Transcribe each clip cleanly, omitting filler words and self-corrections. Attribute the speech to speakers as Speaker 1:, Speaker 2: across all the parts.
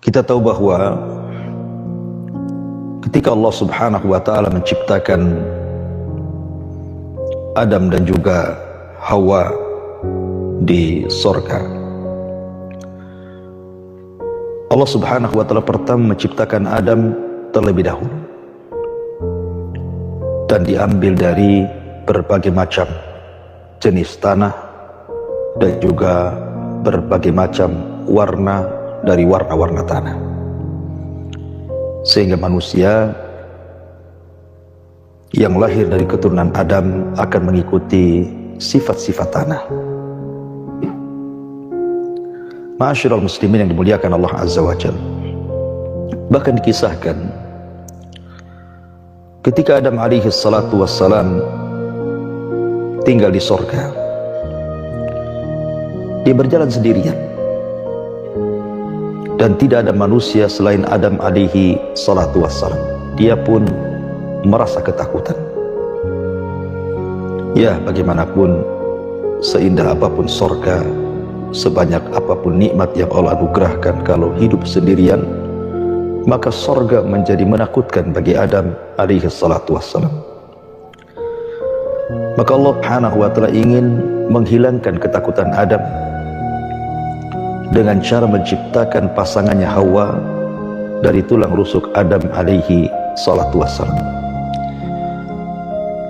Speaker 1: Kita tahu bahwa ketika Allah Subhanahu wa Ta'ala menciptakan Adam dan juga Hawa di sorga, Allah Subhanahu wa Ta'ala pertama menciptakan Adam terlebih dahulu dan diambil dari berbagai macam jenis tanah dan juga berbagai macam warna dari warna-warna tanah, sehingga manusia yang lahir dari keturunan Adam akan mengikuti sifat-sifat tanah. Ma'asyiral muslimin yang dimuliakan Allah Azza wa Jalla, bahkan dikisahkan ketika Adam alaihi salatu wassalam tinggal di sorga, dia berjalan sendirian dan tidak ada manusia selain Adam alaihi salatu wassalam. Dia pun merasa ketakutan. Ya, bagaimanapun seindah apapun sorga, sebanyak apapun nikmat yang Allah anugerahkan, kalau hidup sendirian, maka sorga menjadi menakutkan bagi Adam alaihi salatu wassalam. Maka Allah Subhanahu wa Ta'ala ingin menghilangkan ketakutan Adam dengan cara menciptakan pasangannya Hawa dari tulang rusuk Adam alaihi salatu wassalam.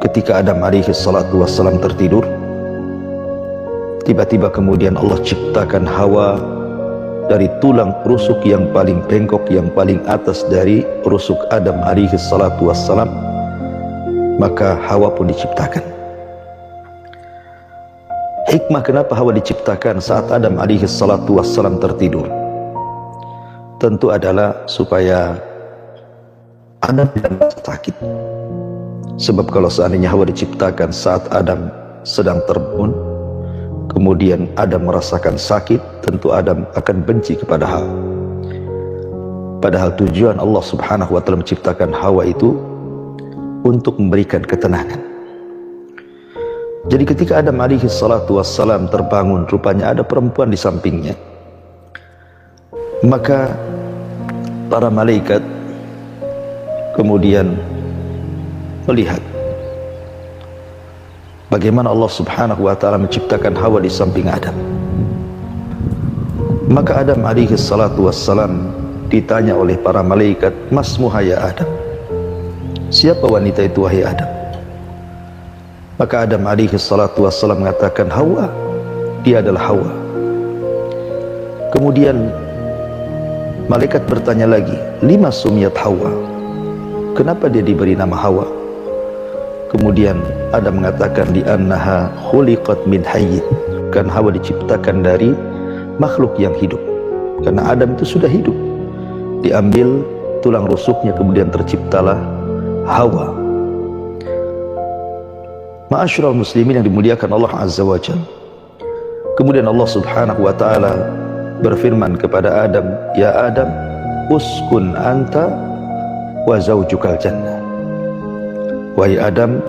Speaker 1: Ketika Adam alaihi salatu wassalam tertidur, tiba-tiba kemudian Allah ciptakan Hawa dari tulang rusuk yang paling bengkok, yang paling atas dari rusuk Adam alaihi salatu wassalam. Maka Hawa pun diciptakan. Hikmah kenapa Hawa diciptakan saat Adam alaihi salatu wassalam tertidur, tentu adalah supaya Adam tidak merasa sakit. Sebab kalau seandainya Hawa diciptakan saat Adam sedang terbangun, kemudian Adam merasakan sakit, tentu Adam akan benci kepada Hawa. Padahal tujuan Allah Subhanahu wa Ta'ala menciptakan Hawa itu untuk memberikan ketenangan. Jadi ketika Adam alaihi salatu wassalam terbangun, rupanya ada perempuan di sampingnya. Maka para malaikat kemudian melihat bagaimana Allah Subhanahu wa Ta'ala menciptakan Hawa di samping Adam. Maka Adam alaihi salatu wassalam ditanya oleh para malaikat, "Masmuha ya Adam?" Siapa wanita itu wahai Adam? Maka Adam alaihi salatu wassalam mengatakan, "Hawa, dia adalah Hawa." Kemudian malaikat bertanya lagi, "Lima sumiyat Hawa?" Kenapa dia diberi nama Hawa? Kemudian Adam mengatakan, "Li'annaha khuliqat min hayyin." Kan Hawa diciptakan dari makhluk yang hidup. Karena Adam itu sudah hidup, diambil tulang rusuknya, kemudian terciptalah Hawa. Ma'asyiral muslimin yang dimuliakan Allah Azza wa Jalla, kemudian Allah Subhanahu wa Ta'ala berfirman kepada Adam, "Ya Adam, uskun anta wa zaujukal jannah." Wahai Adam,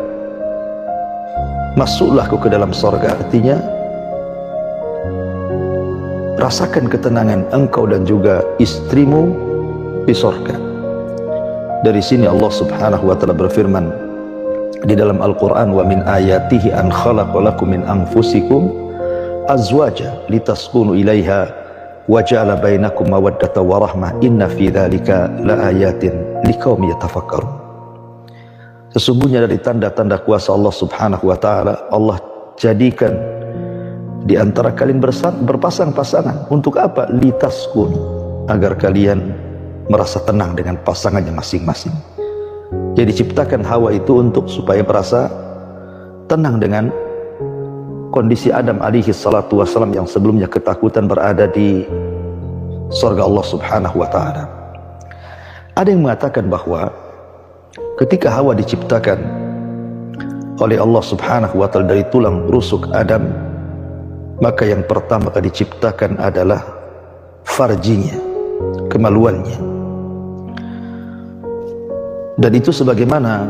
Speaker 1: masuklah kau ke dalam sorga. Artinya rasakan ketenangan engkau dan juga istrimu di sorga. Dari sini Allah Subhanahu wa Ta'ala berfirman di dalam Al-Quran, "Wa min ayatihi an khalaqa lakum min anfusikum azwaja litaskunu ilaiha wa ja'ala bainakum mawaddata wa rahmah inna fi dzalika laayatin liqaumin yatafakkarun." Sesungguhnya dari tanda-tanda kuasa Allah Subhanahu wa Ta'ala, Allah jadikan di antara kalian berpasang-pasangan. Untuk apa? Litaskun, agar kalian merasa tenang dengan pasangannya masing-masing. Jadi diciptakan Hawa itu untuk supaya merasa tenang dengan kondisi Adam alaihi salatu wassalam yang sebelumnya ketakutan berada di surga Allah Subhanahu wa Ta'ala. Ada yang mengatakan bahwa ketika Hawa diciptakan oleh Allah Subhanahu wa Ta'ala dari tulang rusuk Adam, maka yang pertama kali diciptakan adalah farjinya, kemaluannya. Dan itu sebagaimana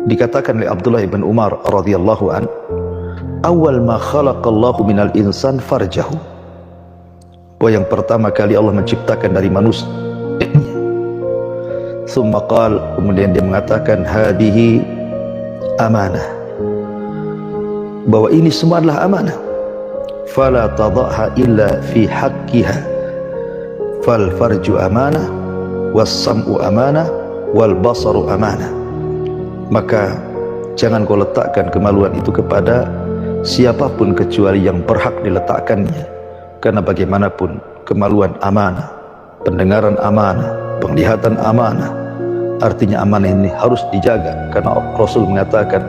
Speaker 1: dikatakan oleh Abdullah bin Umar radhiyallahu an, "Awal ma khalaqallahu minal insan farjahu." bahwa yang pertama kali Allah menciptakan dari manusia. Tsumma qala, kemudian dia mengatakan hadihi amanah, bahwa ini semua adalah amanah. Fala tadhaha illa fi haqqiha, fal farju amanah, was sam'u amanah, wal basaru amanah. Maka jangan kau letakkan kemaluan itu kepada siapapun kecuali yang berhak diletakkannya, karena bagaimanapun kemaluan amanah, pendengaran amanah, penglihatan amanah. Artinya amanah ini harus dijaga, karena Rasul mengatakan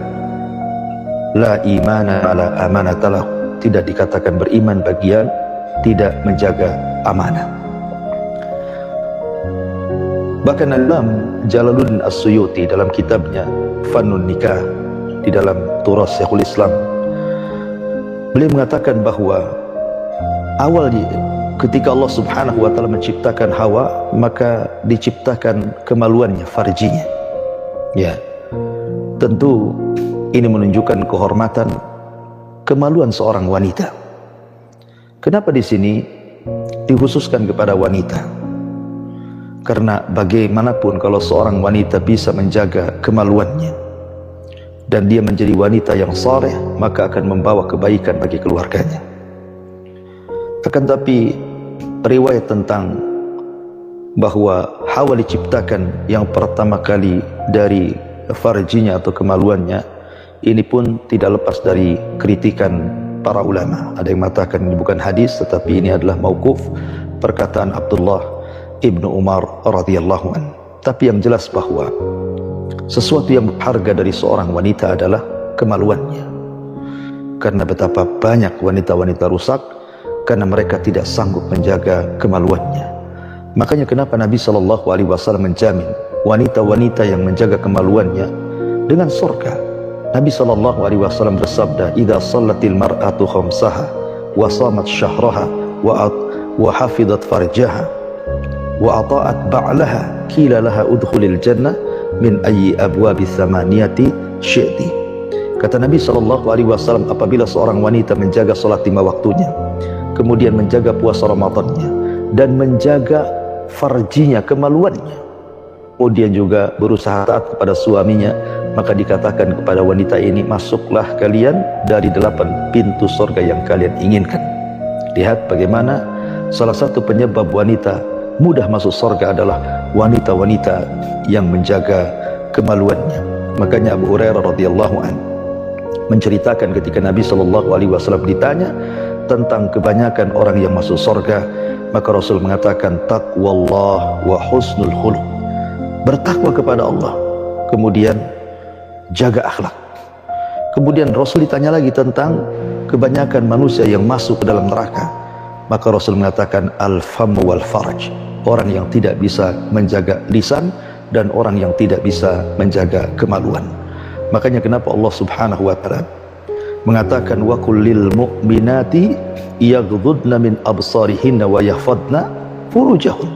Speaker 1: la imana ala amanatalah, tidak dikatakan beriman bagi yang tidak menjaga amanah. Bahkan Imam Jalaluddin As-Suyuti dalam kitabnya Fannun Nikah, di dalam Turas Syekhul Islam, beliau mengatakan bahwa awalnya ketika Allah Subhanahu wa taala menciptakan Hawa, maka diciptakan kemaluannya, farjinya. Ya. Tentu ini menunjukkan kehormatan kemaluan seorang wanita. Kenapa di sini dikhususkan kepada wanita? Karena bagaimanapun kalau seorang wanita bisa menjaga kemaluannya dan dia menjadi wanita yang saleh, maka akan membawa kebaikan bagi keluarganya. Akan tapi riwayat tentang bahwa Hawa diciptakan yang pertama kali dari farjinya atau kemaluannya, ini pun tidak lepas dari kritikan para ulama. Ada yang mengatakan ini bukan hadis, tetapi ini adalah mauquf, perkataan Abdullah ibnu Umar radhiyallahu an. Tapi yang jelas bahwa sesuatu yang berharga dari seorang wanita adalah kemaluannya, karena betapa banyak wanita-wanita rusak karena mereka tidak sanggup menjaga kemaluannya. Makanya kenapa Nabi SAW menjamin wanita-wanita yang menjaga kemaluannya dengan surga. Nabi SAW bersabda, idza shallatil mar'atu khamsaha wa shamat syahraha wa hafizat farjaha wa ata'at ba'laha qila laha udkhulil jannah min ayyi abwabis samaniyati syi'ti. Kata Nabi SAW, apabila seorang wanita menjaga salat 5 waktunya, kemudian menjaga puasa Ramadannya, dan menjaga farjinya, kemaluannya, kemudian juga berusaha taat kepada suaminya, maka dikatakan kepada wanita ini, masuklah kalian dari 8 pintu surga yang kalian inginkan. Lihat bagaimana salah satu penyebab wanita mudah masuk surga adalah wanita-wanita yang menjaga kemaluannya. Makanya Abu Hurairah radhiyallahu anhu menceritakan ketika Nabi SAW ditanya tentang kebanyakan orang yang masuk surga, maka Rasul mengatakan taqwallah wa husnul khuluq, bertakwa kepada Allah, kemudian jaga akhlak. Kemudian Rasul ditanya lagi tentang kebanyakan manusia yang masuk ke dalam neraka, maka Rasul mengatakan al-fam wal farj, orang yang tidak bisa menjaga lisan dan orang yang tidak bisa menjaga kemaluan. Makanya kenapa Allah Subhanahu wa taala mengatakan wa kullil mu'minati yaghdudna min absarihinna wa yahfadna furujahun.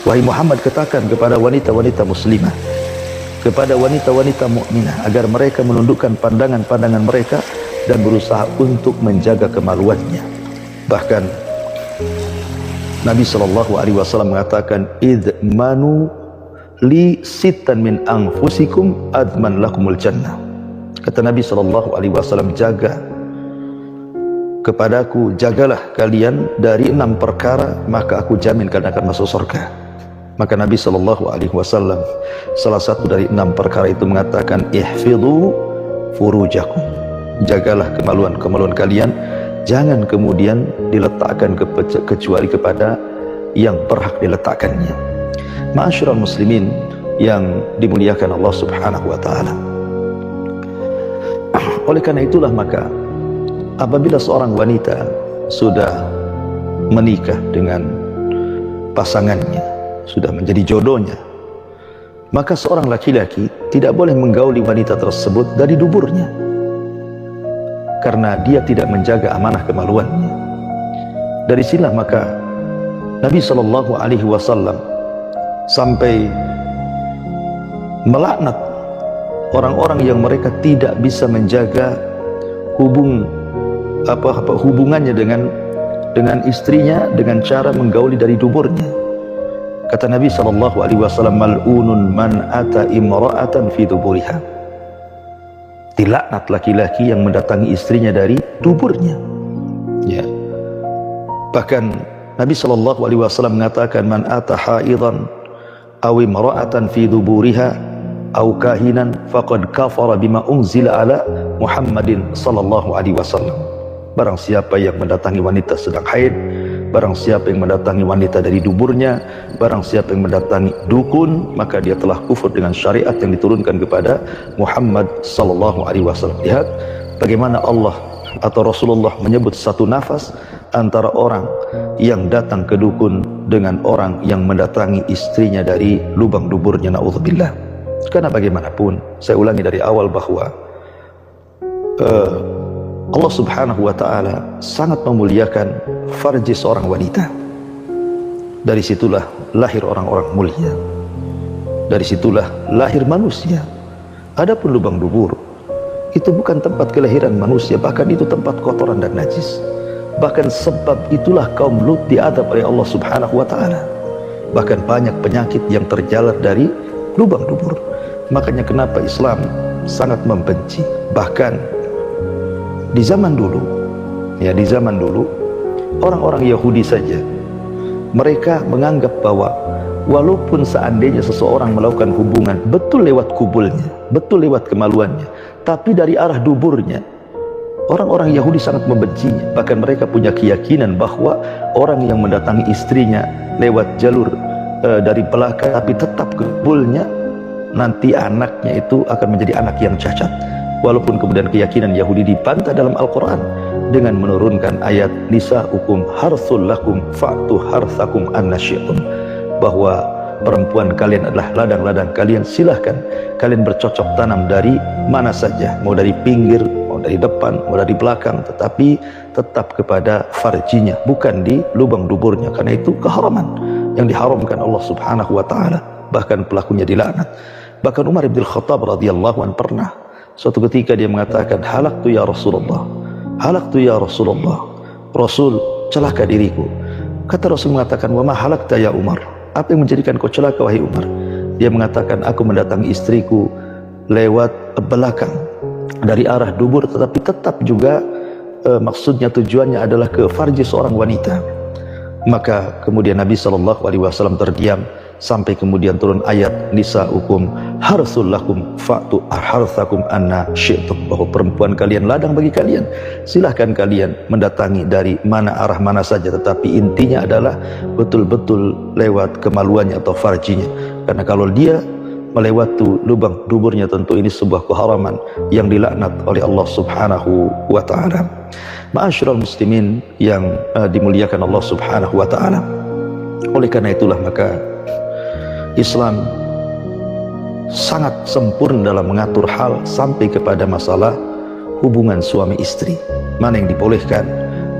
Speaker 1: Wahai Muhammad, katakan kepada wanita-wanita muslimah, kepada wanita-wanita mukminah, agar mereka menundukkan pandangan-pandangan mereka dan berusaha untuk menjaga kemaluannya. Bahkan Nabi SAW mengatakan idmanu li sittan min anfusikum adman lakumul jannah. Kata Nabi SAW, jaga kepadaku, jagalah kalian dari 6 perkara, maka aku jamin kalian akan masuk surga. Maka Nabi SAW salah satu dari 6 perkara itu mengatakan ihfidhu furujakum, jagalah kemaluan kalian, jangan kemudian diletakkan kecuali kepada yang berhak diletakkannya. Ma'asyiral muslimin yang dimuliakan Allah Subhanahu wa taala. Oleh karena itulah maka apabila seorang wanita sudah menikah dengan pasangannya, sudah menjadi jodohnya, maka seorang laki-laki tidak boleh menggauli wanita tersebut dari duburnya, karena dia tidak menjaga amanah kemaluannya. Dari sinilah maka Nabi SAW sampai melaknat orang-orang yang mereka tidak bisa menjaga hubungannya dengan dengan istrinya dengan cara menggauli dari duburnya. Kata Nabi SAW, mal'unun man ata imra'atan fi duburiha. Dilaknat laki-laki yang mendatangi istrinya dari duburnya. Ya. Bahkan Nabi SAW mengatakan, man ata haidan aw imra'atan fi duburiha aw kahinan faqad kafara bima unzila ala Muhammadin sallallahu alaihi wasallam. Barang siapa yang mendatangi wanita sedang haid, barang siapa yang mendatangi wanita dari duburnya, barang siapa yang mendatangi dukun, maka dia telah kufur dengan syariat yang diturunkan kepada Muhammad sallallahu alaihi wasallam. Lihat bagaimana Allah atau Rasulullah menyebut satu nafas antara orang yang datang ke dukun dengan orang yang mendatangi istrinya dari lubang duburnya, naudzubillah. Karena bagaimanapun, saya ulangi dari awal bahwa Allah subhanahu wa ta'ala sangat memuliakan farji seorang wanita. Dari situlah lahir orang-orang mulia, dari situlah lahir manusia. Adapun lubang dubur itu bukan tempat kelahiran manusia, bahkan itu tempat kotoran dan najis. Bahkan sebab itulah kaum Lut diadab oleh Allah subhanahu wa ta'ala. Bahkan banyak penyakit yang terjalar dari lubang dubur. Makanya kenapa Islam sangat membenci. Bahkan di zaman dulu, ya di zaman dulu, orang-orang Yahudi saja, mereka menganggap bahwa walaupun seandainya seseorang melakukan hubungan betul lewat kubulnya, betul lewat kemaluannya, tapi dari arah duburnya, orang-orang Yahudi sangat membencinya. Bahkan mereka punya keyakinan bahwa orang yang mendatangi istrinya lewat jalur dari belakang tapi tetap kubulnya, nanti anaknya itu akan menjadi anak yang cacat. Walaupun kemudian keyakinan Yahudi dibantah dalam Al-Quran dengan menurunkan ayat nisa'ukum harthul lakum fa'tu harthakum anna syi'tum, bahwa perempuan kalian adalah ladang-ladang kalian, silahkan kalian bercocok tanam dari mana saja, mau dari pinggir, mau dari depan, mau dari belakang, tetapi tetap kepada farjinya, bukan di lubang duburnya. Karena itu keharaman yang diharamkan Allah subhanahu wa ta'ala, bahkan pelakunya dilaknat. Bahkan Umar bin Khattab radhiyallahu anhu pernah suatu ketika dia mengatakan, halaktu ya Rasulullah, halaktu ya Rasulullah, Rasul celaka diriku. Kata Rasul mengatakan, wa ma halakta ya Umar, apa yang menjadikan kau celaka wahai Umar? Dia mengatakan, aku mendatangi istriku lewat belakang dari arah dubur, tetapi tetap juga maksudnya tujuannya adalah ke farji seorang wanita. Maka kemudian Nabi SAW terdiam sampai kemudian turun ayat nisa'ukum harthul lakum fa'tu harthakum anna syi'tum, bahwa perempuan kalian ladang bagi kalian, silahkan kalian mendatangi dari mana arah mana saja, tetapi intinya adalah betul-betul lewat kemaluannya atau farjinya. Karena kalau dia melewati lubang duburnya, tentu ini sebuah keharaman yang dilaknat oleh Allah subhanahu wa ta'ala. Ma'asyiral muslimin yang dimuliakan Allah subhanahu wa ta'ala, oleh karena itulah maka Islam sangat sempurna dalam mengatur hal sampai kepada masalah hubungan suami istri. Mana yang dibolehkan,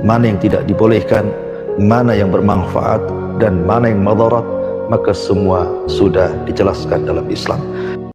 Speaker 1: mana yang tidak dibolehkan, mana yang bermanfaat dan mana yang madarat, maka semua sudah dijelaskan dalam Islam.